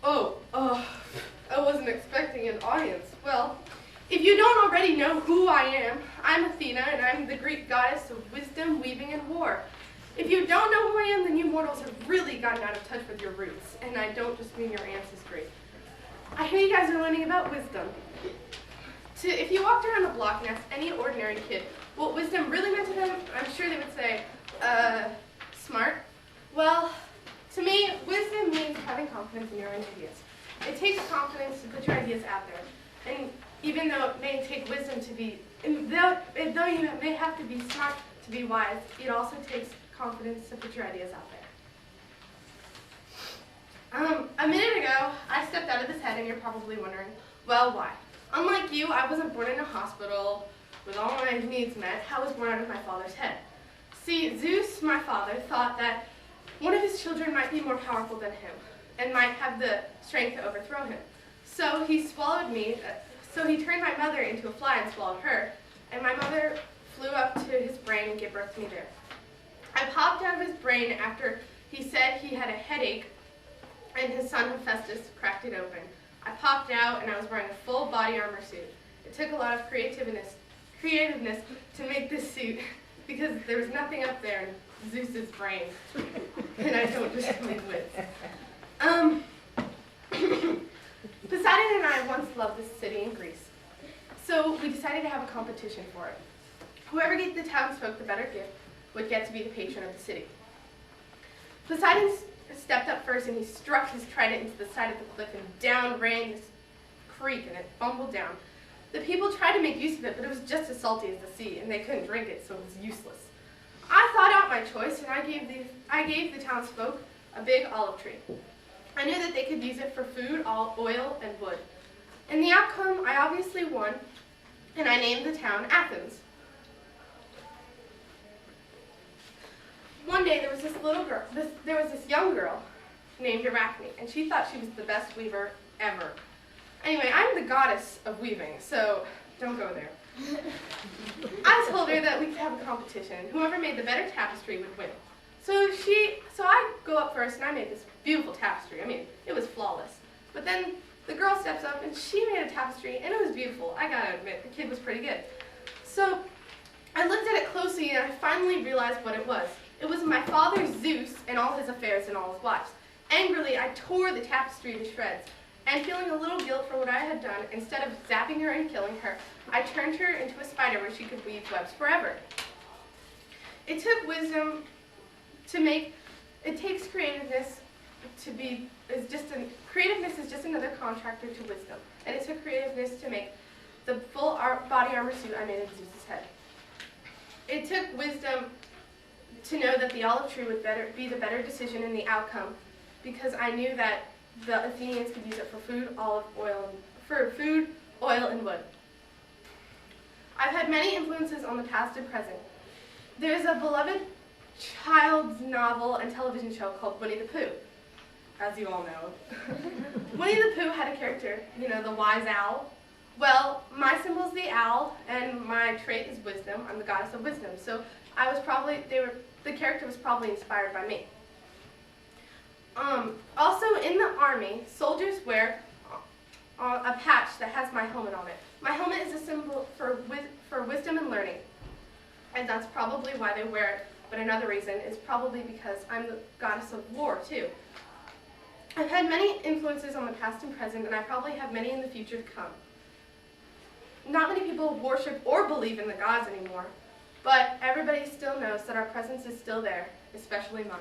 I wasn't expecting an audience. Well, if you don't already know who I am, I'm Athena, and I'm the Greek goddess of wisdom, weaving, and war. If you don't know who I am, then you mortals have really gotten out of touch with your roots, and I don't just mean your ancestry. I hear you guys are learning about wisdom. If you walked around the block and asked any ordinary kid what wisdom really meant to them, I'm sure they would say, smart. Well, to me, wisdom means having confidence in your own ideas. It takes confidence to put your ideas out there. And even though it may take wisdom to be, though you may have to be smart to be wise, it also takes confidence to put your ideas out there. A minute ago, I stepped out of this head, and you're probably wondering, well, why? Unlike you, I wasn't born in a hospital with all my needs met. I was born out of my father's head. See, Zeus, my father, thought that one of his children might be more powerful than him and might have the strength to overthrow him. So he swallowed me, so he turned my mother into a fly and swallowed her, and my mother flew up to his brain and gave birth to me there. I popped out of his brain after he said he had a headache, and his son Hephaestus cracked it open. I popped out, and I was wearing a full body armor suit. It took a lot of creativeness to make this suit, because there was nothing up there in Zeus's brain, and I don't just make wits. Poseidon and I once loved this city in Greece, so we decided to have a competition for it. Whoever gave the townsfolk the better gift would get to be the patron of the city. Poseidon stepped up first, and he struck his trident into the side of the cliff, and down ran this creek, and it bumbled down. The people tried to make use of it, but it was just as salty as the sea, and they couldn't drink it, so it was useless. I thought out my choice, and I gave the townsfolk a big olive tree. I knew that they could use it for food, oil, and wood. In the outcome, I obviously won, and I named the town Athens. One day, there was this young girl named Arachne, and she thought she was the best weaver ever. Anyway, I'm the goddess of weaving, so don't go there. I told her that we could have a competition, and whoever made the better tapestry would win. So I go up first, and I made this beautiful tapestry. I mean, it was flawless. But then the girl steps up, and she made a tapestry, and it was beautiful. I gotta admit, the kid was pretty good. So I looked at it closely, and I finally realized what it was. It was my father Zeus and all his affairs and all his wives. Angrily, I tore the tapestry to shreds, and feeling a little guilt for what I had done, instead of zapping her and killing her, I turned her into a spider where she could weave webs forever. It took wisdom to make, it takes creativeness to be, creativeness is just another contractor to wisdom, and it took creativeness to make the full body armor suit I made of Zeus's head. It took wisdom to know that the olive tree would be the better decision in the outcome, because I knew that the Athenians could use it for food, oil, and wood. I've had many influences on the past and present. There's a beloved child's novel and television show called Winnie the Pooh, as you all know. Winnie the Pooh had a character, you know, the wise owl. Well, my symbol is the owl, and my trait is wisdom. I'm the goddess of wisdom, so the character was probably inspired by me. Also, in the army, soldiers wear a patch that has my helmet on it. My helmet is a symbol for wisdom and learning, and that's probably why they wear it. But another reason is probably because I'm the goddess of war, too. I've had many influences on the past and present, and I probably have many in the future to come. Not many people worship or believe in the gods anymore, but everybody still knows that our presence is still there, especially mine.